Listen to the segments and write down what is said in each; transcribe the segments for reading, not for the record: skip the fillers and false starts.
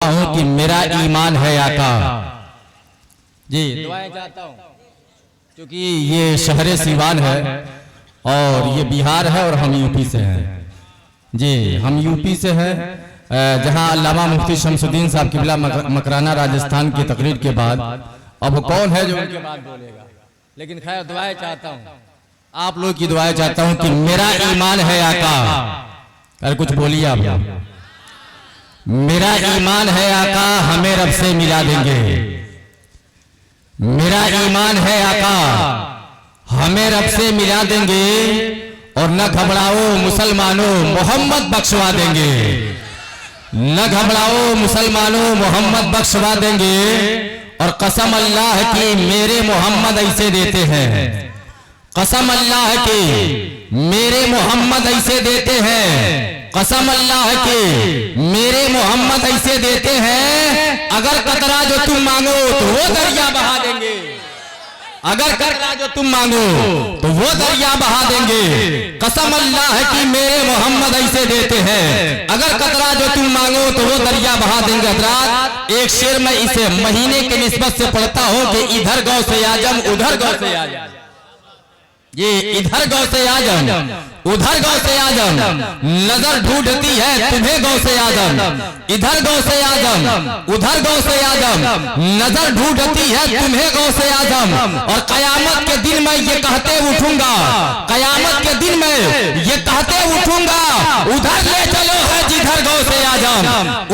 हूँ कि मेरा ईमान है आका। जी दुआएं चाहता हूँ क्योंकि ये शहर सीवान है और ये बिहार है और हम यूपी से हैं। जी हम यूपी से हैं, जहां अल्लामा मुफ्ती शमसुद्दीन साहब किबला मकराना राजस्थान की तकरीर के बाद अब कौन है जो उनके बाद बोलेगा, लेकिन खैर दुआएं चाहता हूँ, आप लोग की दुआएं चाहता हूँ कि मेरा ईमान है आका। अरे कुछ बोलिए आप। मेरा ईमान है आका, हमें रब से मिला देंगे। मेरा ईमान है आका, हमें रब से मिला देंगे और न घबराओ मुसलमानों, मोहम्मद बख्शवा देंगे। न घबराओ मुसलमानों, मोहम्मद बख्शवा देंगे। और कसम अल्लाह की मेरे मोहम्मद ऐसे देते हैं, कसम अल्लाह की मेरे मोहम्मद ऐसे देते हैं, कसम अल्लाह की मेरे मोहम्मद ऐसे देते हैं। अगर कतरा जो तुम मांगो तो वो दरिया बहा देंगे, अगर कतरा जो तुम मांगो तो वो दरिया बहा देंगे। कसम अल्लाह की मेरे मोहम्मद ऐसे देते हैं, अगर कतरा जो तुम मांगो तो वो दरिया बहा देंगे। हज़रात एक शेर में इसे महीने के निस्बत से पढ़ता हूं कि इधर गौ से आजम उधर गौ से आजम, ये इधर गौ से आजम उधर गौ से आजम, नजर ढूंढती है तुम्हें गौ से आजम। इधर गौ से आजम उधर गौ से आजम, नजर ढूंढती है तुम्हें गौ से आजम। और कयामत के दिन मैं ये कहते उठूंगा, कयामत के दिन में ये कहते उठूंगा, उधर ले चलो है जिधर गौ से आजम,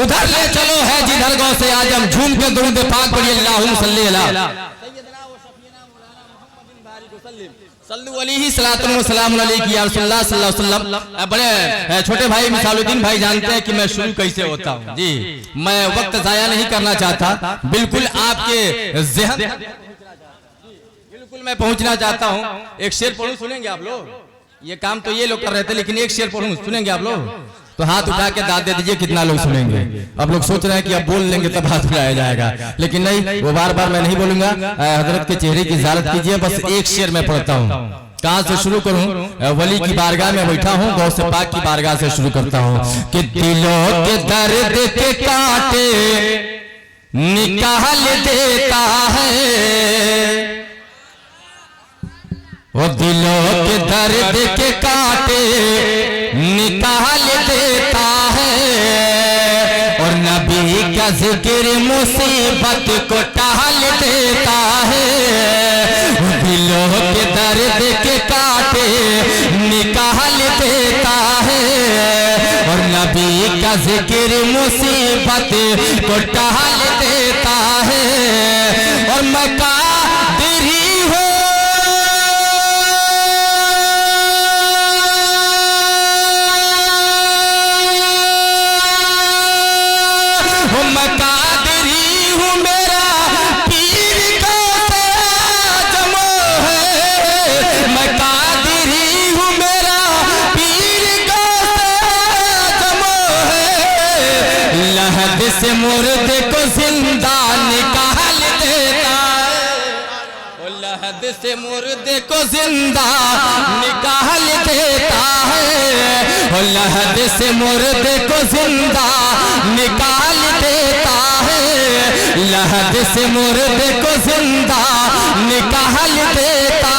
उधर ले चलो है जिधर गौ से आजम। झूम के दुरूद पाक पढ़िए, अल्लाहुम्मा सल्ली अला सल्लु अलैहि सलातु व सलामु अलैहि या रसूलल्लाह सल्लल्लाहु अलैहि वसल्लम। बड़े छोटे भाई मिसालुद्दीन भाई जानते हैं कि मैं शुरू कैसे होता हूँ। जी मैं वक्त जाया नहीं करना चाहता, बिल्कुल आपके ज़हन बिल्कुल मैं पहुंचना चाहता हूँ। एक शेर पढ़ूं, सुनेंगे आप लोग? ये काम तो ये लोग कर रहे थे, लेकिन एक शेर पढ़ूं, सुनेंगे आप लोग? तो हाथ उठा के दाद दे दीजिए, कितना लोग सुनेंगे। अब लोग सोच रहे हैं कि अब बोल लेंगे तब हाथ उठाया जाएगा, लेकिन नहीं, वो बार बार मैं नहीं बोलूंगा। हजरत के चेहरे की ज़ियारत कीजिए। बस एक शेर मैं पढ़ता हूँ। कहाँ से शुरू करूँ? वली की बारगाह में बैठा हूँ, गौ से पाक की बारगाह से शुरू करता हूँ कि दिलों के दर्द के कांटे निकाल देता है, वो दिलों के दर्द के कांटे निकाल देता है। और नबी का जिक्र मुसीबत को टाल देता है, दिलों के दर्द के कांटे निकाल देता है। और नबी का जिक्र मुसीबत को टाल देता है। और मैं कादिर ही हूँ, मैं कादिरी हूँ, मेरा पीर गौसे आजम है। मैं कादिरी हूँ, मेरा पीर गौसे आजम है। लहद से मुर्दे को जिंदा निकाल देता है, लहद से मुर्दे को जिंदा निकाल देता है। लहद से मुर्दे को जिंदा निकाल देता है, लहद से मुर्दे को जिंदा निकाल देता।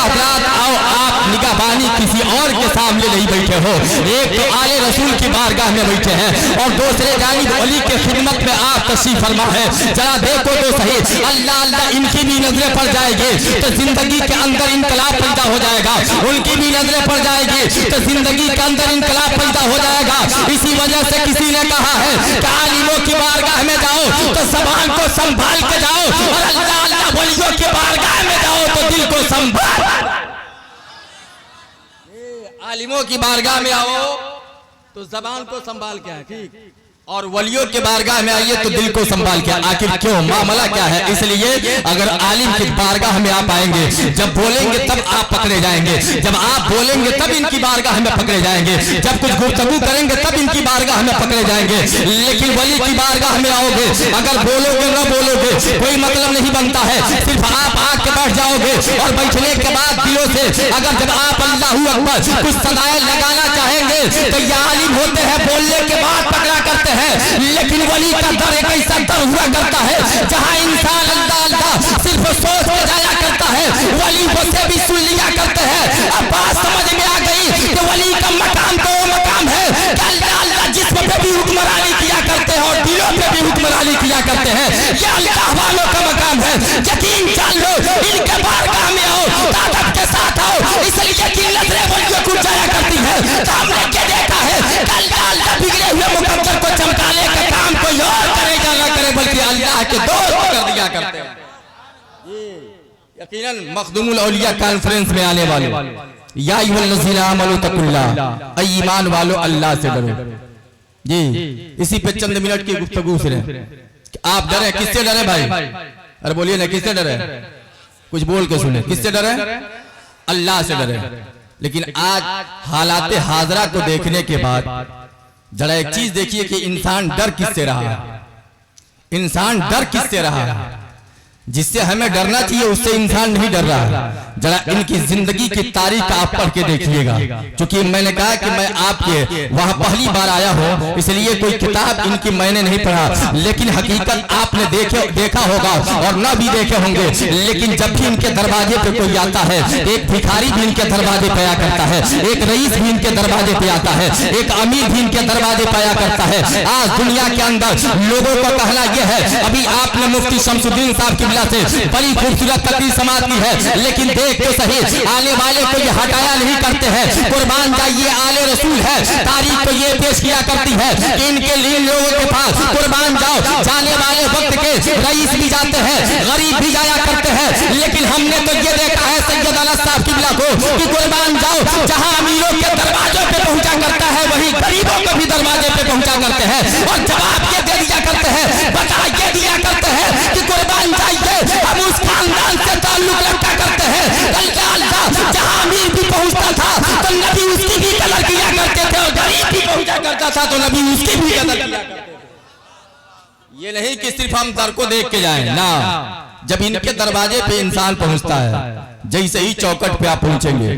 आओ आप निगाहबानी किसी और के सामने नहीं बैठे हो, एक तो आले रसूल की बारगाह में बैठे हैं और दूसरे जानिब वली के खिदमत में आप तशरीफ फरमा है। जरा देखो तो सही, अल्लाह अल्लाह इनकी भी नजरें पड़ जाएगी तो जिंदगी के अंदर इनकलाब पैदा हो जाएगा, उनकी भी नजरें पड़ जाएगी तो जिंदगी के अंदर इनकलाब पैदा हो जाएगा। इसी वजह से किसी ने कहा है कि आलिमों की बारगाह में जाओ तो ज़बान को संभाल के जाओ, और अल्लाह अल्लाह वलियों की बारगाह में जाओ तो दिल को संभाल। आलिमों की बारगाह में आओ तो ज़बान को संभाल के, ठीक, और वलियों के बारगाह में आइए तो दिल को संभाल के। आखिर क्यों, मामला क्या है? इसलिए अगर आलिम की बारगाह में आप आएंगे, जब बोलेंगे तब आप पकड़े जाएंगे, जब आप बोलेंगे तब इनकी बारगाह में पकड़े जाएंगे, जब कुछ गुफ्तगू करेंगे तब इनकी बारगाह में पकड़े जाएंगे। लेकिन वली की बारगाह में आओगे, अगर बोलोगे न बोलोगे कोई मतलब नहीं बनता है, सिर्फ आप आके बैठ जाओगे और बैठने के बाद दिलों से अगर जब आप अल्लाहू अकबर कुछ सदाएं लगाना चाहेंगे तो ये आलिम होते हैं, बोलने के बाद पकड़ा करते हैं। हैं, लेकिन वली का दर एक ऐसा दर हुआ करता है जहां इंसान अल्लाह अल्लाह सिर्फ सोच के जाया करता है, वली से भी सुन लिया करते हैं। अब बात समझ में आ गई कि वली का मकाम तो वो मकाम है कि अल्लाह अल्लाह जिस्म पे भी हुक्मरानी किया करते हैं और दिलों पे भी हुक्मरानी किया करते हैं। ये अल्लाह वालों का मकाम है। यकीन जान लो, इनके बारगाह में आओ, ताकत के साथ आओ, इसलिए कि नजरें वलियों को जाया करती है। तो हमने क्या देखा है, अल्लाह बिगड़े हुए मुकद्दर को चमकाने का काम कोई और करेगा ना करे, बल्कि अल्लाह के दोस्त कर दिया करते हैं। यकीनन मखदूमुल औलिया कॉन्फ्रेंस में आने वाले या अय्युहल्लज़ीना आमनू तकुल्लाह, ईमान वालो अल्लाह से डरो। जी इसी पे चंद मिनट की गुफ्तगू से आप डरे, किससे डरे भाई? अरे बोलिए ना, किससे डरे? कुछ बोल के सुने, किससे डरे? अल्लाह से डरे। लेकिन आज हालात हाजरा को देखने के बाद जरा एक चीज देखिए कि इंसान डर किससे रहा है। इंसान डर किससे रहा है? जिससे हमें डरना चाहिए उससे इंसान नहीं डर रहा है। जरा इनकी जिंदगी की तारीख आप पढ़ के देखिएगा, क्योंकि मैंने कहा कि मैं आपके वहां पहली बार आया हूं, इसलिए कोई किताब इनकी मैंने नहीं पढ़ा, लेकिन हकीकत आपने देखा होगा और न भी देखे होंगे। लेकिन जब भी इनके दरवाजे पे कोई आता है, एक भिखारी भी इनके दरवाजे पे आया करता है, एक रईस भी इनके दरवाजे पे आता है, एक अमीर भी इनके दरवाजे पे आया करता है। आज दुनिया के अंदर लोगों का कहना यह है, अभी आपने मुफ्ती शमसुद्दीन साहब की से बड़ी खूबसूरत तकरीर समाप्त की है, लेकिन देख तो सही आने वाले को ये हटाया नहीं करते हैं। कुर्बान जाइए आले रसूल है, तारीख को ये पेश किया करती है कि इनके लिए लोगों के पास कुर्बान जाओ, जाने वाले वक्त के रईस भी जाते हैं, गरीब भी जाया करते हैं। लेकिन हमने तो ये देखा है सैयद अनस साहब किबला को कि कुर्बान जाओ जहां अमीरों के दरवाजों पे पहुंचा करता है, वहीं गरीबों को भी दरवाजे पे पहुंचा करते हैं और जवाब ये दे दिया करते हैं, बता ये दिया करते हैं कि कुर्बान जाइए हम उस खानदान से ताल्लुक रखा करते हैं। जहां अमीर भी पहुंचता था तो नबी उसकी भी कदर किया करते थे, और गरीब भी पहुंचा करता था तो नबी उसकी भी कदर किया करते थे। ये नहीं कि सिर्फ हम दर को देख के जाएं ना, जब इनके दरवाजे पे इंसान पहुंचता है, जैसे ही चौकट पे आप पहुंचेंगे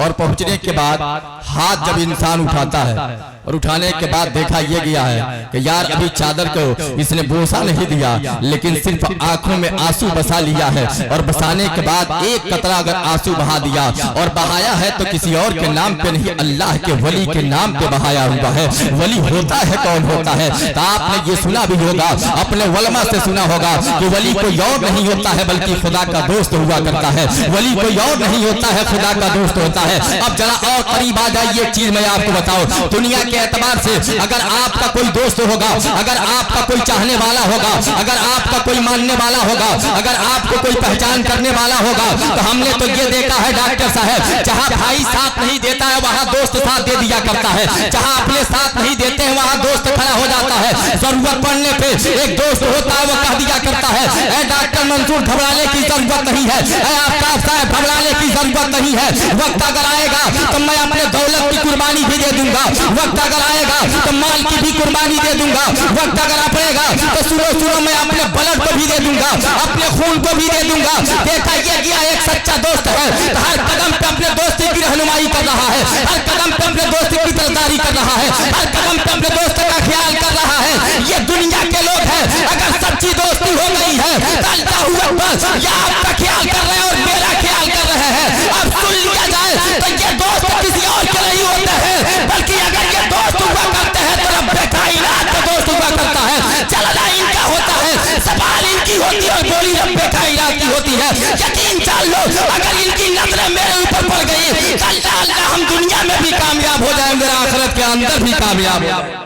और पहुंचने के बाद हाथ जब इंसान उठाता है और उठाने के बाद देखा यह गया है कि यार अभी चादर को इसने बोसा नहीं दिया, लेकिन सिर्फ आंखों में आंसू बसा लिया है, और बसाने के बाद एक कतरा अगर आंसू बहा दिया और बहाया है तो किसी और के नाम पे नहीं, अल्लाह के वली के नाम पे बहाया हुआ है। वली होता है कौन होता है? तो आपने ये सुना भी होगा, अपने उलमा से सुना होगा कि वली कोई और नहीं होता है बल्कि खुदा का दोस्त हुआ करता है। वली कोई और नहीं होता है, खुदा का दोस्त होता है। अब जरा और करीब आ जाइए, एक चीज मैं आपको बताऊं, दुनिया के एतबार से अगर आपका कोई दोस्त होगा, अगर आपका कोई चाहने वाला होगा, अगर आपका कोई मानने वाला होगा, अगर आपको कोई पहचान करने वाला होगा, तो हमने तो ये देखा है डॉक्टर साहब, जहां भाई साथ नहीं देता है वहां दोस्त साथ दे दिया करता है, जहां अपने साथ नहीं देते हैं वहां दोस्त खड़ा हो जाता है। जरूरत पड़ने पे एक दोस्त होता है वो कह दिया करता है, डॉक्टर मंसूर घबराने की जरूरत नहीं है, आफ्ताब साहब घबराने की जरूरत नहीं है, वक्त अगर आएगा तो मैं अपने दौलत की कुर्बानी भी दे दूंगा, वक्त अगर आएगा तो माल की भी कुर्बानी दे दूंगा, वक्त अगर आपरेगा तो सुनो मैं अपने ब्लड को भी दे दूंगा, अपने खून को भी दे दूंगा। देखा ये गया एक सच्चा दोस्त है, तो हर कदम पे अपने दोस्ती की रहनुमाई कर रहा है, हर कदम पे अपने दोस्ती की तरफदारी कर रहा है, हर कदम पे अपने दोस्त का ख्याल कर रहा है। ये दुनिया के लोग हैं, अगर सच्ची दोस्ती हो गई है तो अल्लाह बस या आपका ख्याल कर रहे हैं और मेरा ख्याल कर रहे हैं। अब सुन लिया जाए तो ये दोस्त किसी और के नहीं होते हैं, बल्कि अगर ये दोस्त हुआ करते हैं तो रब्बे कायनात का दोस्त हुआ करता है। चलना इनका होता है, सवाल इनकी होती है और बोली रब्बे कायनात की होती है। यकीन जान लो अगर इनकी नजरें मेरे ऊपर पड़ गई तो अल्लाह हम दुनिया में भी कामयाब हो जाएंगे, आखिरत के अंदर भी कामयाब हो जाएंगे,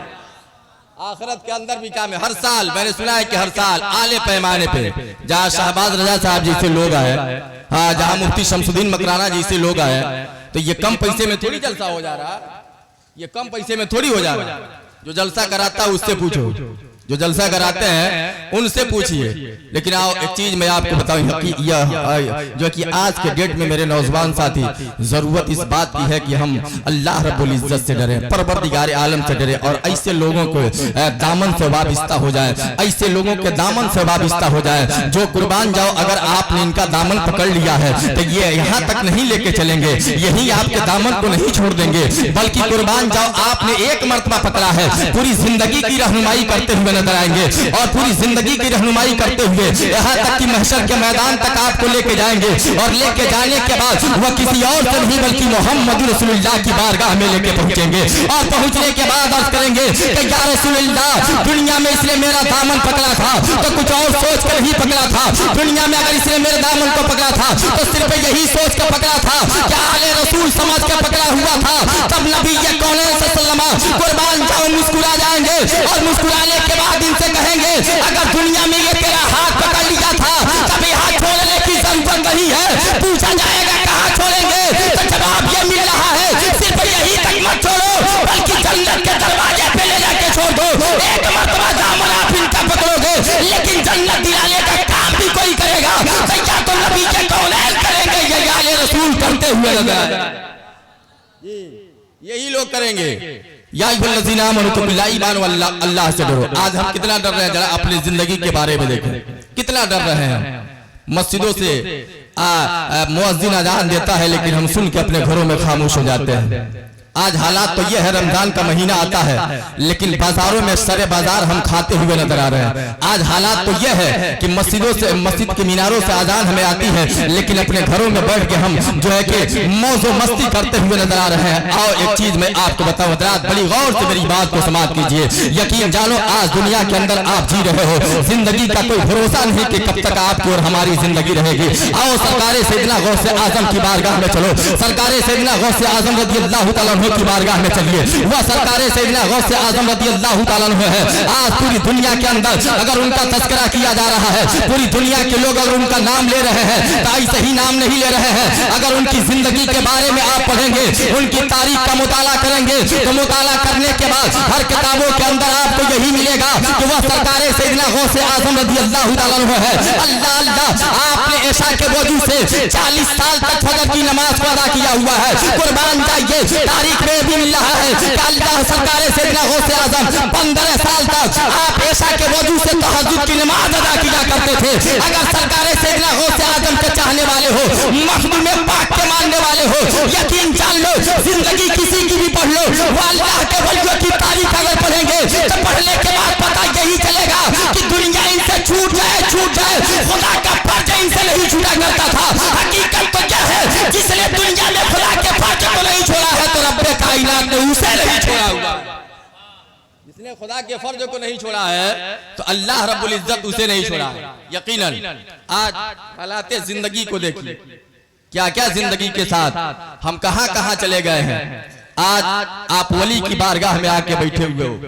आखिरत के अंदर भी कामयाब। हर साल मैंने सुना है कि हर साल आले पैमाने पे जहाँ शहबाज रजा साहब जैसे लोग आए, हाँ जहाँ मुफ्ती शमसुद्दीन मकराना जैसे लोग आए, तो ये कम पैसे में थोड़ी जलसा हो जा रहा, ये कम पैसे में थोड़ी हो जा रहा। जो जलसा कराता है उससे पूछो, जो जलसा कराते हैं उनसे पूछिए। लेकिन आओ एक चीज मैं आपको बताऊं कि यह जो कि आज के डेट में मेरे नौजवान साथी जरूरत इस बात की है कि हम अल्लाह रब्बुल इज्जत से डरे, परवरदिगार आलम से डरे और ऐसे लोगों को दामन से वाबिस्ता हो जाए, ऐसे लोगों के दामन से वाबिस्ता हो जाए जो कुर्बान जाओ अगर आपने इनका दामन पकड़ लिया है तो ये यहाँ तक नहीं लेके चलेंगे, यही आपके दामन को नहीं छोड़ देंगे, बल्कि कुर्बान जाओ आपने एक मर्तबा पकड़ा है पूरी जिंदगी की रहनुमाई करते हुए नजर आएंगे और पूरी जिंदगी की रहनुमाई करते हुए यहाँ तक कि महशर के मैदान तक आपको लेके जाएंगे और लेके जाने के बाद वह किसी और से नहीं बल्कि मोहम्मद रसूलुल्लाह की बारगाह में लेके पहुंचेंगे और पहुंचने के बाद अर्ज करेंगे कि या रसूलुल्लाह दुनिया में इसने मेरा दामन पकड़ा था तो कुछ और सोच कर ही पकड़ा था, दुनिया में अगर इसने मेरे दामन को पकड़ा था तो सिर्फ यही सोच कर पकड़ा था क्या आले रसूल समझ कर पकड़ा हुआ था। तब नबी कुर्बान जाओ मुस्कुरा जाएंगे और मुस्कुराने के बाद इनसे कहेंगे अगर दुनिया में ये तेरा हाथ पकड़ लिया था कभी हाथ छोड़ने की जरूरत नहीं है। पूछा जाएगा कहाँ छोड़ेंगे तो जवाब ये मिल रहा है सिर्फ यही तक मत छोड़ो बल्कि जन्नत के दरवाजे पे ले जाके छोड़ दो। एक मरतबा दामन आप इनका पकड़ोगे लेकिन जन्नत दिलाने का काम भी कोई करेगा तो क्या तो नबी के कौनैन करेंगे ये आले रसूल करते हुए नजर यही लोग करेंगे। या अल्लाह से डरो। आज हम कितना डर रहे हैं, जरा अपनी जिंदगी के बारे में देखें, कितना डर रहे हैं। मस्जिदों से मुअज्जिन अजान देता है लेकिन हम सुन के अपने घरों में खामोश हो जाते हैं। आज हालात तो यह है रमजान का महीना आता है लेकिन बाजारों में सरे बाजार हम खाते हुए नजर आ रहे हैं। आज हालात तो यह है कि मस्जिदों से मस्जिद के मीनारों से अजान हमें आती है लेकिन अपने घरों में बैठ के हम जो है कि मौजो मस्ती करते हुए नजर आ रहे हैं। आओ एक चीज मैं आपको बताऊं, बड़ी गौर से मेरी बात को समाप्त कीजिए। यकीन जानो आज दुनिया के अंदर आप जी रहे हो, जिंदगी का कोई भरोसा नहीं कि कब तक आपकी और हमारी जिंदगी रहेगी। आओ सरकारे सैयदना गौसे आजम की बारगाह में चलो, सरकारे सैयदना गौसे आजम रज़ियल्लाहु तआला की बारगाह में चलिए। वह सरकारे सैयदना गौसे आजम रज़ियल्लाहु तआला अन्हु है। आज पूरी दुनिया के अंदर अगर उनका तज़किरा किया जा रहा है, पूरी दुनिया के लोग अगर उनका नाम ले रहे हैं तो ऐसे ही नाम नहीं ले रहे हैं। अगर उनकी जिंदगी के बारे में आप पढ़ेंगे, उनकी तारीख का मुताला करेंगे तो मुताला करने के बाद हर किताबों के अंदर आपको यही मिलेगा कि वह सरकारे सैयदना गौसे आजम रज़ियल्लाहु तआला अन्हु है। अल्लाह अल्लाह आपने ऐशा के वजू से 40 साल तक फजर की नमाज को अदा किया हुआ है। कुर्बान जाइए तारीख में भी मिल रहा है कि अल्लाह सरकारे सैयदना गौसे आजम 15 साल तक आप ऐशा के वजू से तहज्जुद की नमाज अदा किया करते थे। अगर सरकारे सैयदना गौसे आजम के चाहने वाले हो, मखदूम पाक के मानने वाले हो, यकीन जान लो जिंदगी किसी की भी पढ़ लो, वो अल्लाह के वलियों की तारीख अगर पढ़ेंगे तो पढ़ने के बाद पता यही चलेगा कि दुनिया इनसे छूट जाए, खुदा का फर्ज इनसे नहीं छूटा करता था। हकीकत तो क्या है, जिसने दुनिया में खुदा के फर्ज को नहीं छोड़ा है तो रब्बे कायनात ने उसे नहीं छोड़ा होगा। जिसने खुदा के फर्ज को नहीं छोड़ा है तो अल्लाह रब्बुल इज्जत उसे नहीं छोड़ा है। यकीनन आज हालात जिंदगी को देखिए, क्या क्या जिंदगी के साथ हम कहां कहां चले गए हैं। आज आप वली की बारगाह में आके बैठे हुए हो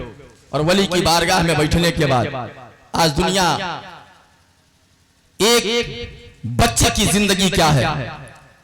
और वली की बारगाह में बैठने के बाद आज दुनिया एक बच्चे की जिंदगी क्या है,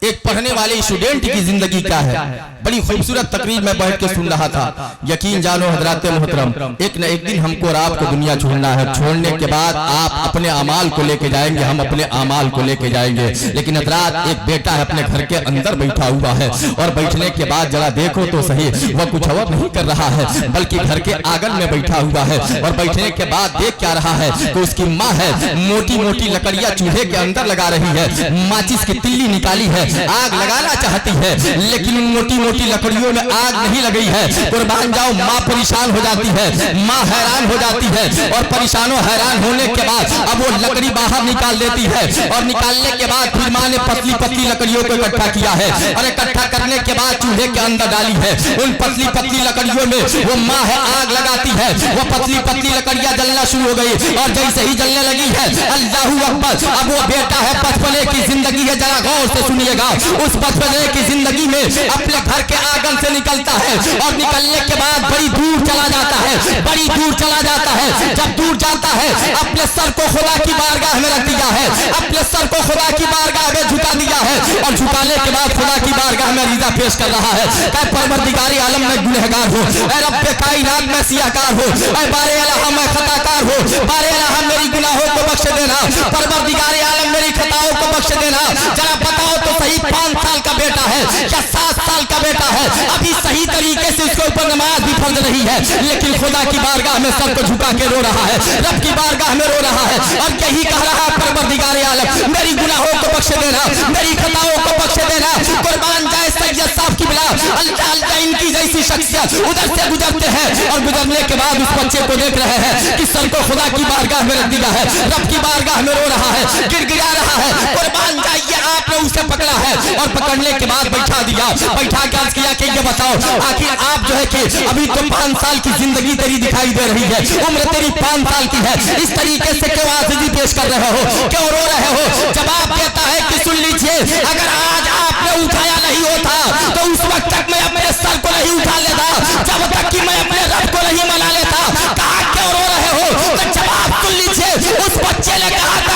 एक पढ़ने वाले स्टूडेंट की जिंदगी क्या है। बड़ी खूबसूरत तकरीर में बैठ के सुन रहा था। यकीन जानो हजरात मोहतरम, एक न एक दिन हमको और आपको दुनिया छोड़ना है। छोड़ने के बाद आप अपने अमाल को लेके जाएंगे, हम अपने अमाल को लेके जाएंगे। लेकिन हजरात एक बेटा है अपने घर के अंदर बैठा हुआ है और बैठने के बाद जरा देखो तो सही, वह कुछ और नहीं कर रहा है बल्कि घर के आंगन में बैठा हुआ है और बैठने के बाद देख क्या रहा है कि उसकी माँ है मोटी मोटी लकड़ियां चूल्हे के अंदर लगा रही है, माचिस की तिल्ली निकाली है, आग लगाना चाहती है लेकिन उन मोटी मोटी लकड़ियों में आग नहीं लगी है। कुर्बान जाओ माँ परेशान हो जाती है, माँ हैरान हो जाती है और परेशानों हैरान होने के बाद अब वो लकड़ी बाहर निकाल देती है और निकालने के बाद फिर माँ ने पतली पतली लकड़ियों को इकट्ठा किया है और इकट्ठा करने के बाद चूल्हे के अंदर डाली है। उन पतली पतली लकड़ियों में वो माँ है आग लगाती है, वो पतली पतली लकड़ियां जलना शुरू हो गई और जैसे ही जलने लगी है अल्लाहू अकबर, अब वो बेटा है बचपने की जिंदगी है, जरा गौर से सुनिएगा। उस बचपने की जिंदगी में अपने घर के आंगन से निकलता है और निकलने के बाद बड़ी दूर चला जाता है, बड़ी दूर चला जाता है। जब दूर जाता है अपने सर को खुदा की बारगाह में रख दिया है, अपने सर को खुदा की बारगाह में झुका दिया है और झुकाने के बाद खुदा की बारगाह में रिजा पेश कर रहा है। ऐ परवरदिगारी आलम मैं गुनहगार हूँ, ऐ रब्बे कायनात मैं सियाकार हूँ, ऐ बारे अल्लाह मैं खताकार हूँ, बारे अल्लाह मेरी गुनाहों को बख्श देना, परवरदिगारी आलम मेरी खताओं को बख्श देना। जरा बताओ तो सही 5 साल का बेटा है या 7 साल का बेटा है, अभी सही तरीके से उसके ऊपर नमाज भी फर्ज नहीं है, लेकिन खुदा की बारगाह में सर को झुका के रो रहा है, रब की बारगाह में रो रहा है और यही कह रहा है परवरदिगार आलम मेरी गुनाहों को बख्श देना, मेरी खताओं को बख्श देना। कुर्बान जाए सैयद साहब की बिला अल्लाह इनकी जैसी शख्सियत उधर से गुजरते हैं और गुजरने के बाद उस बच्चे को देख रहे हैं कि सर को खुदा की बारगाह में रख दिया है, रब की बारगाह में रो रहा है, गिड़गिड़ा रहा है। कुर्बान जाइए आपने उसे पकड़ा है और पकड़ने के बाद बैठा दिया, बैठा के अर्ज किया कि ये बताओ आखिर आप जो है कि अभी तो 5 साल की जिंदगी तेरी दिखाई दे रही है, उम्र तेरी 5 साल की है, इस तरीके से क्यों आज़िज़ी पेश कर रहे हो, क्यों रो रहे हो? जवाब देता है कि सुन लीजिए, अगर आज आपने उठाया नहीं होता तो उस वक्त तक मैं अपने सर को नहीं उठा लेता, जब तक कि मैं अपने रब को नहीं मना लेता। कहा क्यों रो रहे हो? तो जवाब सुन लीजिए, उस बच्चे ने कहा था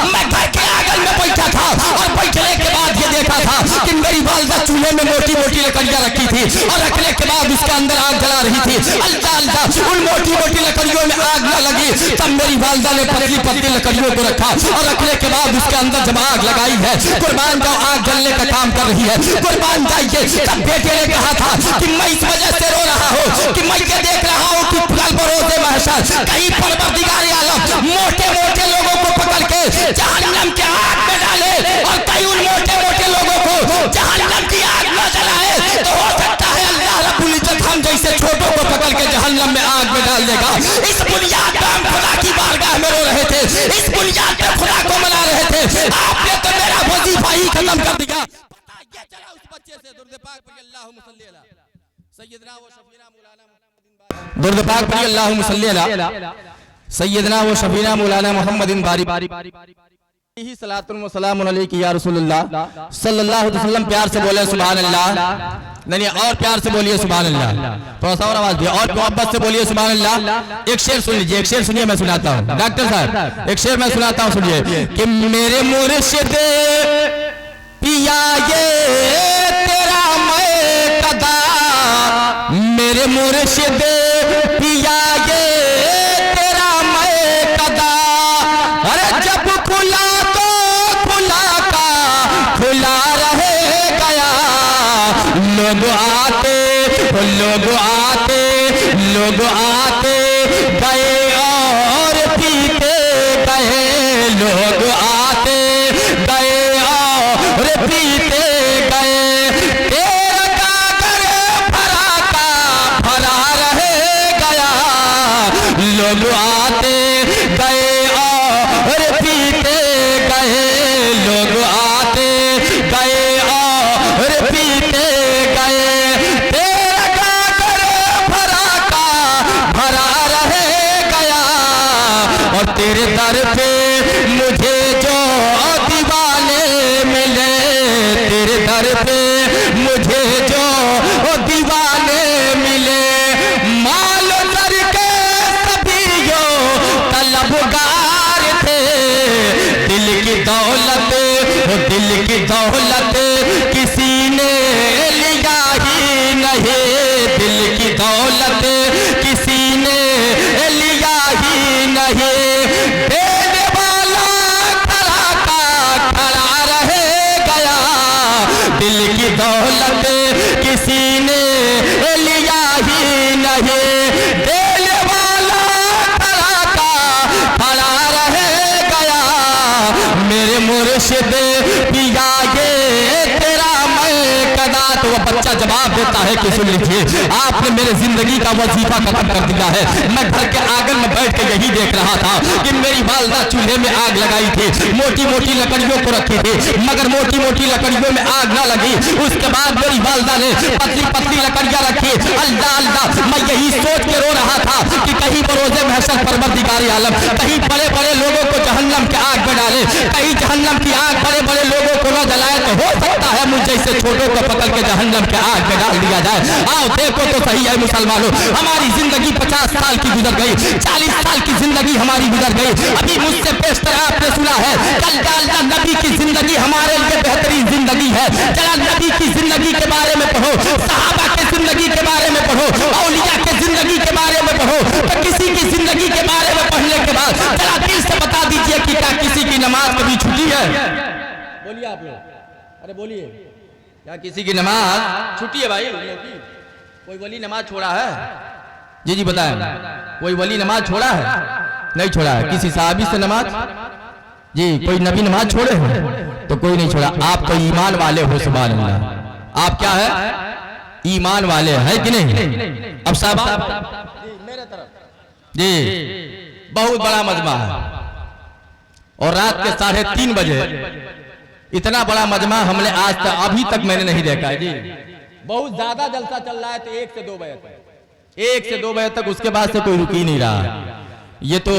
मैं घर के आंगन में बैठा था और बैठने के बाद ये देखा था कि मेरी वालिदा चूल्हे में मोटी मोटी लकड़ियां रखी थी और रखने के बाद उसके अंदर आग जला रही थी। अल्लाह उन मोटी मोटी लकड़ियों में आग न लगी, तब मेरी वालिदा ने पतली पतली लकड़ियों को रखा और रखने के बाद उसके अंदर जब आग लगाई है, कुर्बान जाओ आग जलने का काम कर रही है, कुर्बान जाइए। तब बेटे ने कहा था कि मैं इस वजह से रो रहा हूँ कि मैं ये देख रहा हूँ कि कल बरोज़े महशर कहीं परवरदिगार आलम मोटे मोटे लोगों को पकड़ के जहन्नम के आग में डाले और कहीं उन मोटे मोटे लोगों को जहन्नम की आग न जलाए, तो हो सकता है अल्लाह रब्बुल इज्जत हम जैसे छोटों को पकड़ के जहन्नम में आग में डाल देगा। इस बुनियाद पर हम खुदा की बारगाह में रो रहे थे, इस बुनियाद पर खुदा को मना रहे थे, आपने तो मेरा वजीफा ही खत्म कर दिया। ये चला उस बच्चे से दुर्द पाक पढ़िए अल्लाहुम्मा सल्ली अला सय्यदना व शफीना मौलाना मुहम्मदिन दुर्द पाक पढ़िए अल्लाहुम्मा सल्ली अला सय्यदना व शफीना मौलाना मुहम्मदिन ही सलातुन व सलामुन अलैहि या रसूलुल्लाह सल्लल्लाहु अलैहि वसल्लम। प्यार से बोले सुभान अल्लाह, नहीं और प्यार से बोलिए सुभान अल्लाह, थोड़ा सा और आवाज दिया और मोहब्बत से बोलिए सुभान अल्लाह। एक शेर सुन लीजिए, एक शेर सुनिए, मैं सुनाता हूँ डॉक्टर साहब, एक शेर मैं सुनाता हूँ, सुनिए कि मेरे मुर्शिद पिया ये तेरा मैं कदा, मेरे मुर्शिद पिया ये तेरा मैं कदा, अरे जब खुला तो खुला का खुला रहे गया, लोग आते लोग आते गए और पीते गए, लोग आते गए और पीते गए, तेरा कागर भरा रहे गया, लोग आते गए और पीते गए, लोग आते गए और पीते गए, तेरा कागर भरा रहे गया, और तेरे दर पे मुझे जो दीवाने मिले, तेरे दर पे मुझे जो दीवाने मिले, माल दर के सभी यो तलबगार थे, दिल की दौलत किसी ने लिया ही नहीं, दिल की दौलत किसी ने लिया ही नहीं, देने वाला खड़ा रहे गया, दिल की दौलत किसी ने लिया ही नहीं, देने वाला खड़ा रहे गया, मेरे मुर्शिद पिया ये तेरा मैं कदा। तो वो बच्चा जवाब देता है कि सुन लीजिए, आपने मेरे जिंदगी का वजीफा खत्म कर दिया है, मैं घर के आंगन में बैठ के यही देख रहा था कि मेरी वालिदा चूल्हे में आग लगाई थी, मोटी मोटी लकड़ियों को रखी थी, मगर मोटी मोटी लकड़ियों में आग न लगी, उसके बाद मेरी वालिदा ने पतली पतली लकड़ियां रखी। अल्लाह मैं यही सोच के रो रहा था कि कहीं बरोज़े महशर परवरदिगार आलम कहीं बड़े बड़े लोगों को जहन्नम के आग में डाले, कहीं जहन्नम की आग बड़े बड़े लोगों को न जलाए, तो हो सकता है मुझ जैसे छोटों को पकड़ के जहन्नम के आग में डाल दिया जाए। आओ देखो तो सही है मुसलमानों, हमारी जिंदगी 50 साल की गुजर गई, 40 साल की जिंदगी हमारी गुजर गई। अभी मुझसे पेशतर आपने सुना है, कल अल्लाह नबी की जिंदगी हमारे लिए बेहतरीन जिंदगी है। जरा नबी की जिंदगी के बारे में पढ़ो, सहाबा की जिंदगी के बारे में पढ़ो, औलिया की जिंदगी के बारे में पढ़ो। तो किसी की जिंदगी के बारे में पढ़ने के बाद जरा दिल से बता दीजिए कि क्या किसी की नमाज कभी छूटी है? बोलिए आप लोग, अरे बोलिए, क्या किसी की नमाज छूटी है? भाई कोई वली नमाज छोड़ा है? जी जी बताएं, कोई वली नमाज छोड़ा है? नहीं छोड़ा है। किसी साहबी से नमाज? जी कोई नबी नमाज छोड़े हो? तो कोई नहीं छोड़ा। आप तो ईमान वाले हो, सुभान अल्लाह। आप क्या है? ईमान वाले हैं कि नहीं? अब साहब मेरे तरफ जी बहुत बड़ा मजमा है और रात के 3:30 बजे इतना बड़ा मजमा हमने आज तक अभी तक मैंने नहीं देखा है जी। बहुत ज्यादा जलसा चल रहा है तो 1 से 2 बजे तक, 1 से 2 बजे तक, उसके बाद से कोई रुक ही नहीं रहा। ये तो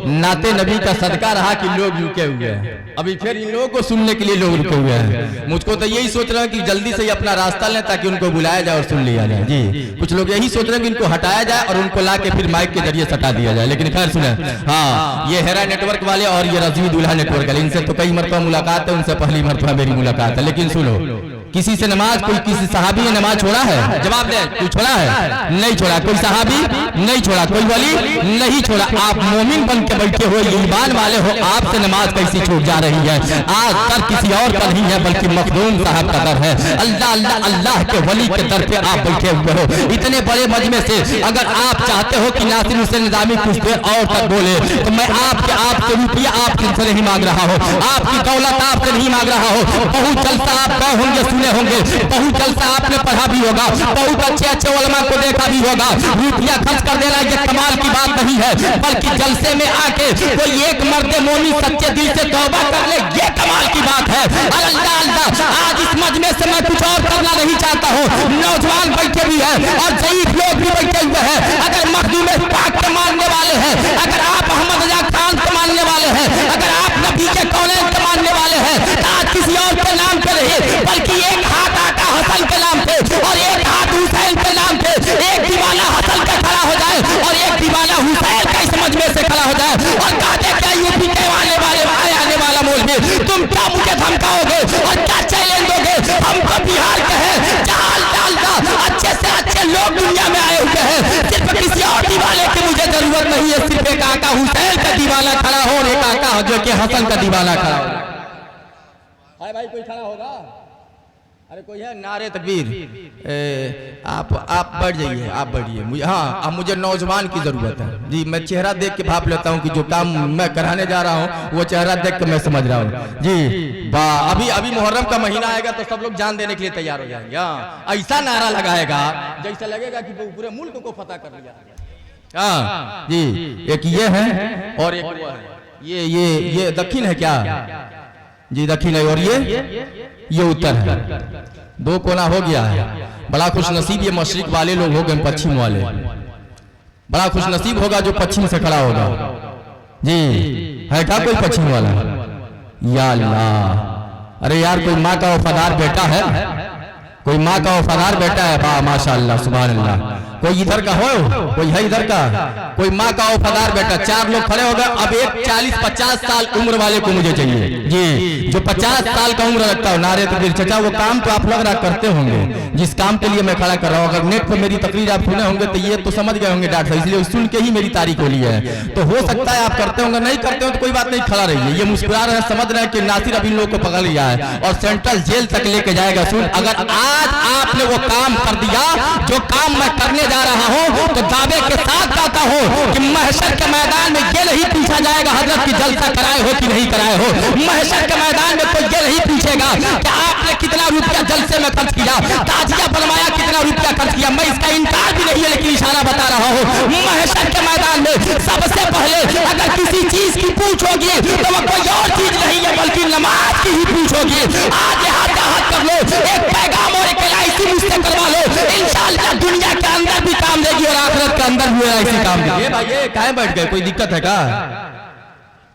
नाते नबी का सदका रहा कि लोग रुके हुए हैं। अभी फिर इन लोगों को सुनने के लिए लोग रुके हुए हैं। मुझको तो यही सोच रहा है कि जल्दी से ही अपना रास्ता लें ताकि उनको बुलाया जाए और सुन लिया जाए। जी कुछ लोग यही सोच रहे हैं कि इनको हटाया जाए और उनको ला के फिर माइक के जरिए सटा दिया जाए। लेकिन खैर सुने, हाँ ये हेरा नेटवर्क वाले और ये रजवी दुल्हा नेटवर्क वाले, इनसे तो कई मरतबा मुलाकात है, उनसे पहली मरतबा मेरी मुलाकात है। लेकिन सुनो, किसी से नमाज, कोई किसी सहाबी ने नमाज छोड़ा है? जवाब दे, कोई छोड़ा है? नहीं छोड़ा। कोई सहाबी नहीं छोड़ा, कोई वली नहीं छोड़ा। आप मोमिन बन के बैठे हो, ईमान वाले हो, आपसे नमाज कैसी छूट जा रही है? आज दर किसी और का नहीं है बल्कि मखदूम साहब का दर है। अल्लाह अल्लाह अल्लाह के वली के दर पे आप बैठे हुए हो। इतने बड़े मजमे से अगर आप चाहते हो कि नासिर हुसैन निजामी कुछ देर और तक बोले तो मैं आपसे रुपया आपसे नहीं मांग रहा हो, आपकी दौलत आपसे नहीं मांग रहा हो। बहुत जलसा आप गए होंगे, सुने होंगे, बहुत जलसा आपने पढ़ा भी होगा, बहुत अच्छे अच्छे उलमा को देखा भी होगा। रुपया खर्च कर देना ये कमाल की बात नहीं है, बल्कि जलसे में आके कोई एक मर्द मोमिन सच्चे दिल से तौबा कर ले, ये कमाल की बात है। अल्लाह अल्लाह, आज इस मजमे से मैं कुछ और करना नहीं चाहता हूँ। नौजवान बैठे भी हैं और ज़ईफ लोग भी बैठे हुए हैं। अगर मखदूम पाक के मानने वाले हैं, अगर आप अहमद रजा खान के मानने वाले हैं, अगर आप नबी के कौनैन के मानने वाले हैं, तो आज किसी और के नाम पे नहीं बल्कि एक हाथ आका हसन के नाम पे और एक हाथ हुसैन के नाम पे एक दीवाना हसन का खड़ा हो जाए और एक दीवाना हुसैन का इस मजमे से खड़ा हो जाए और कहते क्या यूपी के आने वाला मौलवी, तुम क्या मुझे धमकाओगे और क्या चैलेंज दोगे? हम तो बिहार के हैं, चाल डालता अच्छे से अच्छे लोग दुनिया में आए हुए हैं। सिर्फ किसी और दीवाने की मुझे जरूरत नहीं है, सिर्फ एक आका हुसैन का दीवाना खड़ा हो और एक आका जो कि हसन का दीवाना खड़ा हो। भाई कोई खड़ा होगा? अरे कोई है? नारे तकबीर। आप बढ़ जाइए, आप बढ़िए। मुझे हाँ, अब मुझे नौजवान की जरूरत है जी। मैं चेहरा देख के भाप लेता हूँ कि जो काम मैं कराने जा रहा हूँ वो चेहरा देख के मैं समझ रहा हूँ जी। अभी मुहर्रम का महीना आएगा तो सब लोग जान देने के लिए तैयार हो जाएंगे। हाँ, ऐसा नारा लगाएगा जैसा लगेगा कि पूरे मुल्क को फतह कर लिया। हाँ जी, एक ये है और एक वो है। ये दक्षिण है क्या जी? दक्षिण है और ये उत्तर है। 2 कोना हो गया है। बड़ा खुश नसीब ये मशरिक वाले लोग हो गए, पश्चिम वाले। बड़ा खुश नसीब होगा जो पश्चिम से खड़ा होगा जी। है क्या कोई पश्चिम वाला? या अल्लाह, अरे यार कोई माँ का वफादार बेटा है, कोई माँ का वफादार बेटा है। वाह माशाअल्लाह सुभान अल्लाह। कोई इधर का हो, कोई है इधर का, कोई माँ का वफादार बेटा। 4 लोग खड़े हो गए। अब एक 40-50 साल उम्र वाले को मुझे चाहिए जी, जो 50 साल का उम्र रखता हो। नारे तकबीर। चाचा वो काम तो आप लग रहा करते होंगे जिस काम के लिए मैं खड़ा कर रहा हूँ। अगर नेट पर मेरी तकरीर आप सुने होंगे तो ये तो समझ गए होंगे डॉक्टर साहब, इसलिए सुन के ही मेरी तारीख हो ली है। तो हो सकता है आप करते होंगे, नहीं करते हो तो कोई बात नहीं, खड़ा रहिए। ये मुस्कुरा रहे हैं, समझ रहे हैं कि नासिर अभी लोग को पकड़ लिया है और सेंट्रल जेल तक लेके जाएगा। सुन, अगर आज आपने वो काम कर दिया जो काम मैं करने जा रहा हूं तो दावे के साथ कहता हूं कि महशर के मैदान में ये नहीं पूछा जाएगा हजरत की जलसा कराए हो कि नहीं कराए हो। महशर के मैदान में कोई ये नहीं पूछेगा कि आपने कितना रुपया जलसे में खर्च किया, ताजिया बनवाया कितना रुपया खर्च किया। मैं इसका इनकार भी नहीं है लेकिन इशारा बता रहा हूं। महशर के मैदान में सबसे पहले अगर किसी चीज की पूछ होगी तो वह कोई और चीज नहीं है बल्कि नमाज की ही पूछ होगी। आज हाथ कर लो, एक पैगाम और एक LIC मुझसे करवा लो, इंशाअल्लाह दुनिया के अंदर भी काम देगी और आखिरत के अंदर भी LIC काम देगी। ये भाई ये काहे बैठ गए? कोई दिक्कत है क्या?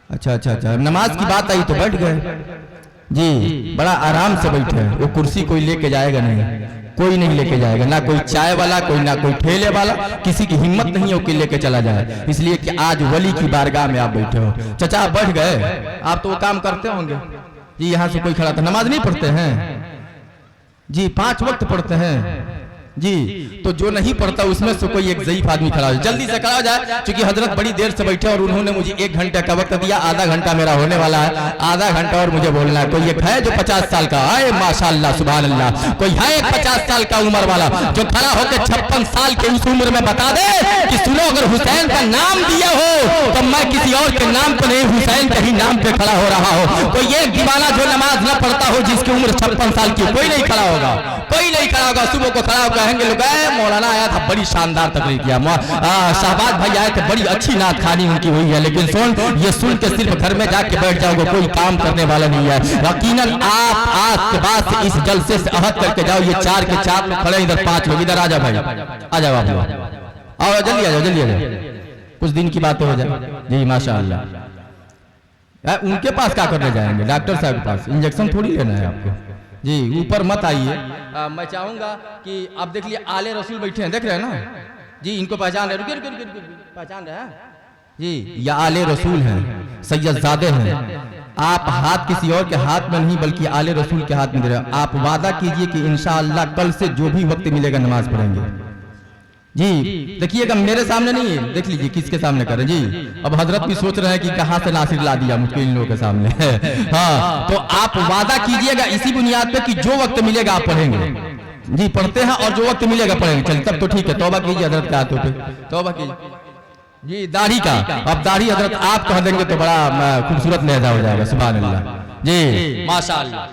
अच्छा, नमाज की बात आई तो बैठ गए। जी बड़ा आराम से बैठे हैं। वो कुर्सी कोई लेके जाएगा नहीं, कोई नहीं लेके जाएगा, ना कोई चाय वाला, कोई ना कोई ठेले वाला, किसी की हिम्मत नहीं है कि लेके चला जाए, इसलिए कि आज वली की बारगाह में आप बैठे हो। चाचा आप बैठ गए, आप तो वो काम करते होंगे जी। यहाँ से कोई खड़ा था, नमाज नहीं पढ़ते हैं जी, 5 वक्त पढ़ते हैं जी। तो जो नहीं पढ़ता उसमें से कोई एक ज़ईफ आदमी खड़ा हो, जल्दी से खड़ा हो जाए, क्योंकि हजरत बड़ी देर से बैठे और उन्होंने मुझे 1 घंटे का वक्त दिया, आधा घंटा मेरा होने वाला है, आधा घंटा और मुझे बोलना है। कोई एक है जो 50 साल का है, माशाअल्लाह सुभान अल्लाह, कोई है 50 साल का उम्र वाला जो खड़ा होकर 56 साल के उस उम्र में बता दे कि सुनो, अगर हुसैन का नाम दिया हो तो मैं किसी और के नाम पर नहीं, हुसैन के ही नाम पे खड़ा हो रहा हो। कोई एक दीवाना जो नमाज न पढ़ता हो, जिसकी उम्र 56 साल की, कोई नहीं खड़ा होगा, कोई नहीं खड़ा होगा। सुबह को खड़ा होकर कहेंगे लोग, मौलाना आया था, बड़ी शानदार तकरीर किया, शहबाज भाई आए थे, बड़ी अच्छी नात खानी उनकी हुई है, लेकिन ये सुन के सिर्फ घर में जाके बैठ जाओगे, कोई काम करने वाला नहीं है। यकीनन आप आज के बाद से इस जलसे से अहद करके जाओ, ये 4 के 4 लोग खड़े, इधर 5 लोग, इधर आ जाओ भाई, आ जाओ आप लोग, आओ जल्दी आ जाओ, जल्दी आ जाओ, कुछ दिन की बातें हो जाए जी। माशाअल्लाह, उनके पास क्या करने जाएंगे, डॉक्टर साहब के पास, इंजेक्शन थोड़ी लेना है आपको जी। ऊपर मत आइए, मैं चाहूंगा कि आप देख लिए आले रसूल बैठे हैं, देख रहे हैं ना जी, इनको पहचान रहे, रुकिए पहचान रहे हैं जी, या आले रसूल हैं, सैयदजादे हैं। आप हाथ किसी और के हाथ में नहीं बल्कि आले रसूल के हाथ में दे रहे हैं। आप वादा कीजिए कि इंशाअल्लाह कल से जो भी वक्त मिलेगा नमाज पढ़ेंगे जी। देखिएगा मेरे सामने नहीं है, देख लीजिए किसके सामने करें जी। अब हजरत भी सोच रहे हैं कि कहां से नासिर ला दिया मुझको इन लोगों के सामने हाँ, तो आप वादा कीजिएगा इसी बुनियाद पे कि जो वक्त मिलेगा आप पढ़ेंगे जी। पढ़ते हैं और जो वक्त मिलेगा पढ़ेंगे, चल तब तो ठीक है। तौबा कीजिए हजरत के हाथों पे, तौबा कीजिए जी। दाढ़ी का, अब दाढ़ी हजरत आप कह देंगे तो बड़ा खूबसूरत लहजा हो जाएगा, सुभान अल्लाह जी, माशाअल्लाह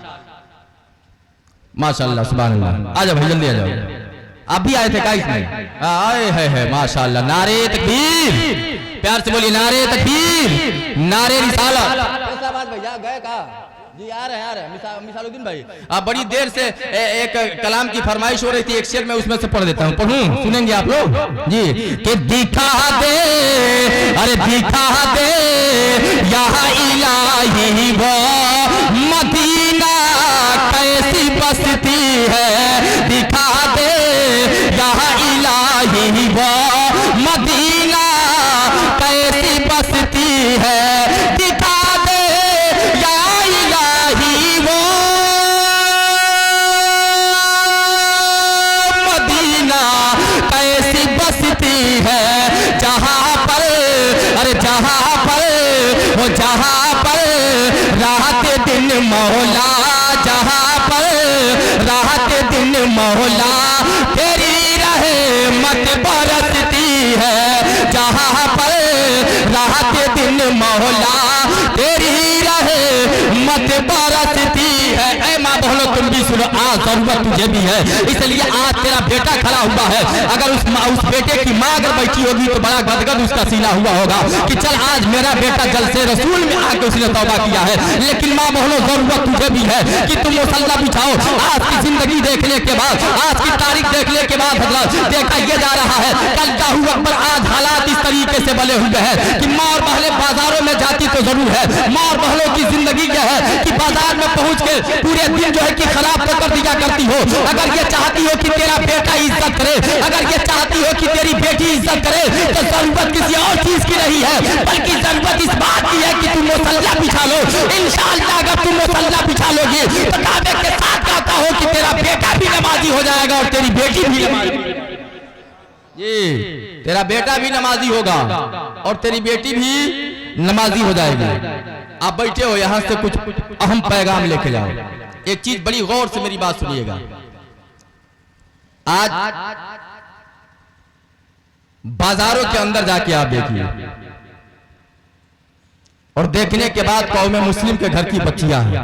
माशाअल्लाह सुभान अल्लाह। आ जाओ भाई जल्दी आ जाओ, आप भी आए थे क्या इसमें? आए है माशाअल्लाह। नारे तकबीर, प्यार से बोलिए नारे तकबीर, नारे रिसालत। कैसा बात भैया, गए कहाँ जी? आ रहे हैं मिसालुद्दीन भाई। आप बड़ी देर से एक कलाम की फरमाइश हो रही थी, एक शेर में उसमें से पढ़ देता हूँ, पढ़ूं, सुनेंगे आप लोग जी। कि दिखा दे, अरे दिखा दे यहाँ इलाही वो मदीना कैसी बसती है, दिखा दे यहाँ इलाही वो मदीना कैसी बसती है, दिखा दे या इलाही वो मदीना कैसी बसती है, जहाँ पर, अरे जहाँ पर, वो जहाँ पर रात दिन मौला, जहाँ पर रात दिन मौला तेरी रहमत बरसती है, जहाँ पर रात दिन मौला तेरी रहमत बरसती है। ऐ माँ बहनों तुम भी सुनो, आज जरूरत तुझे भी है, इसलिए आज तेरा बेटा खड़ा हुआ है। अगर उस बेटे की माँ अगर बैठी होगी तो बड़ा गदगद उसका सीना हुआ होगा कि चल आज मेरा बेटा जलसे रसूल में आके उसने तौबा किया है। लेकिन माँ बहनों जरूरत तुझे भी है कि तुम मुसल्ला बिछाओ। आज की जिंदगी देखने के बाद, आज की तारीख देखने के बाद हजरत देखा यह जा रहा है, कल का हुआ पर आज हालात इस तरीके से बने हुए हैं कि माँ और बहनें बाजारों में जाती तो जरूर है, माँ और बहनों की जिंदगी क्या है कि बाजार में पहुंच के पूरे दिन जो है कि खराब तो कर दिया करती हो। अगर ये चाहती हो कि तेरा बेटा इज्जत करे, अगर ये चाहती हो कि तेरी बेटी इज्जत करे, तो जरूरत किसी और चीज की नहीं है, बल्कि जरूरत इस बात की है कि तुम मुसल्ला बिछा लो। इंशाअल्लाह अगर तुम मुसल्ला बिछा लोगे तो दावे के साथ कहता हो कि तेरा बेटा भी नमाजी हो जाएगा और तेरी बेटी भी नमाजी, ये तेरा बेटा भी नमाजी होगा और तेरी बेटी भी नमाजी हो जाएगी। आप बैठे हो, यहां से कुछ अहम पैगाम लेके जाओ। एक चीज बड़ी गौर से मेरी बात सुनिएगा, आज बाजारों के अंदर जाके आप देखिए और देखने के बाद कौम मुस्लिम के घर की बच्चियां हैं,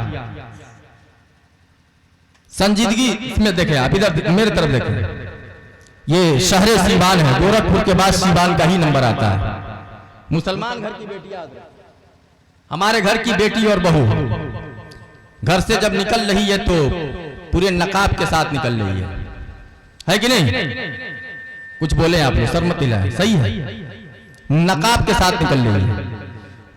संजीदगी इसमें देखें आप, इधर मेरे तरफ देखें, ये शहर सीवान है, गोरखपुर के बाद सीवान का ही नंबर आता है। मुसलमान घर की बेटियां, हमारे घर की बेटी और बहू घर से जब निकल रही है तो पूरे नकाब के साथ निकल रही है कि नहीं? कुछ बोले आप लोग, शर्म मत दिलाएं, सही है, नकाब के साथ निकल रही है।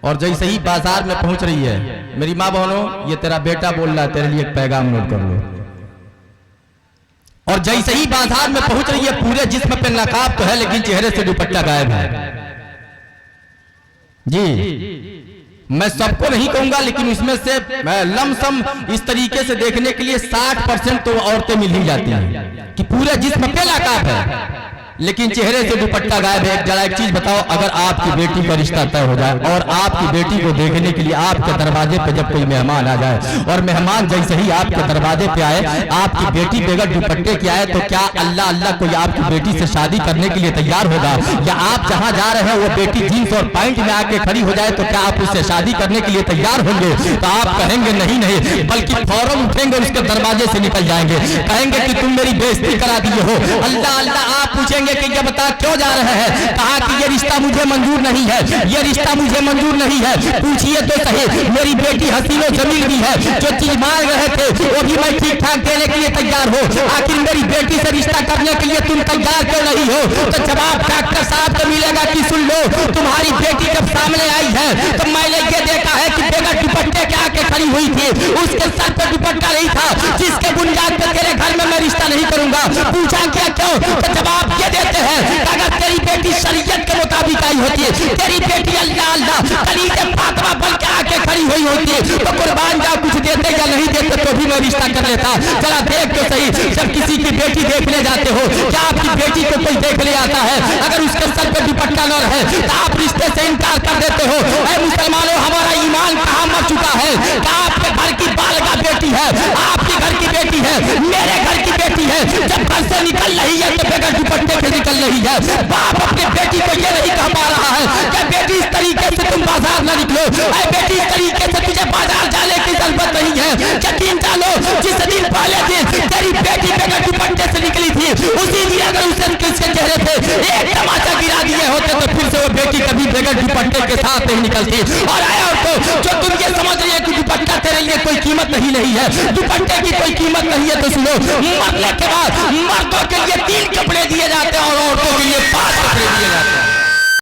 और जैसे ही बाजार में पहुंच रही है, मेरी माँ बहनों, ये तेरा बेटा बोल रहा है, तेरे लिए एक पैगाम नोट कर लो। और जैसे ही बाजार में पहुंच रही है, पूरे जिस्म पे नकाब तो है लेकिन चेहरे से दुपट्टा गायब है। जी, मैं सबको नहीं कहूंगा, लेकिन उसमें से लमसम इस तरीके से देखने के लिए 60% तो औरतें मिल ही जाती हैं कि पूरे जिस्म पे नकाब है लेकिन चेहरे से दुपट्टा गायब है। जरा एक चीज बताओ, अगर आपकी बेटी का रिश्ता तय हो जाए और आपकी बेटी को देखने के लिए आपके दरवाजे पे जब कोई मेहमान आ जाए और मेहमान जैसे ही आपके दरवाजे पे आए, आपकी बेटी बगैर दुपट्टे के आए, तो क्या अल्लाह अल्लाह कोई आपकी बेटी से शादी करने के लिए तैयार होगा? या आप जहां जा रहे हैं वो बेटी जींस और पैंट में आके खड़ी हो जाए तो क्या आप उससे शादी करने के लिए तैयार होंगे? तो आप कहेंगे नहीं नहीं, बल्कि फौरन उठेंगे और उसके दरवाजे से निकल जाएंगे, कहेंगे कि तुम मेरी बेइज्जती करा दिए हो। अल्लाह अल्लाह आप पूछेंगे कि ये बता क्यों जा रहे हैं? कहा कि ये रिश्ता मुझे मंजूर नहीं है, ये रिश्ता मुझे मंजूर नहीं है। पूछिए तो सही, मेरी बेटी हसीनो जमील भी है, जो चीज मांग रहे थे वो भी मैं ठीक ठाक देने के लिए तैयार हो। आखिर मेरी बेटी से रिश्ता करने के लिए तुम तैयार क्यों नहीं हो? तो जवाब डॉक्टर साहब को मिलेगा कि सुन लो, तुम्हारी बेटी जब सामने आई है तो मैंने ये देखा है कि बगैर दुपट्टे के आके खड़ी हुई थी, उसके सर पर दुपट्टा नहीं था, जिसके बुनियाद पर तेरे घर में मैं रिश्ता नहीं करूंगा। पूछा क्या क्यों? तो जवाब ये देते हैं, अगर तेरी बेटी शरीयत के मुताबिक आई होती है, तेरी बेटी अल्लाह अल्लाह कलीजे फातिमा बन के आके खड़ी हुई होती है, तो कुर्बान जा कुछ देते या नहीं देते तो भी मैं रिश्ता कर लेता। जरा देख तो सही, जब किसी की बेटी देखने जाते हो, क्या आपकी बेटी को कोई देखने आता है? अगर उसके सर पे दुपट्टा न रहे तो आप रिश्ते से इनकार कर देते हो। ऐ मुसलमानों, हमारा ईमान कहाँ मर चुका है? क्या आपके घर की बालगा बेटी है, आपके घर की बेटी है, मेरे घर की बेटी है, जब घर से निकल रही है तो बगैर दुपट्टे के निकल रही है। बाप अपने बेटी को ये नहीं कह पा रहा है कि बेटी इस तरीके से तुम बाजार न निकलो, ऐ बेटी इस तरीके से तुझे बाजार जाने की जरूरत नहीं है। यकीन जानो, जिस दिन पहले दिन तेरी बेटी बगैर दुपट्टे से निकली थी, उसी दिन अगर उसने किसके चेहरे पे एक तमाचा गिरा दिए होते तो फिर से वो बेटी कभी बगैर दुपट्टे के साथ नहीं निकलती। और आया तो जो तुम ये समझ रही है कि दुपट्टा तेरे लिए कोई कीमत नहीं है, दुपट्टे की कोई कीमत नहीं है, तो सुनो, मरने के बाद मर्दों के लिए 3 कपड़े दिए जाते हैं और औरतों के लिए 5 कपड़े दिए जाते हैं।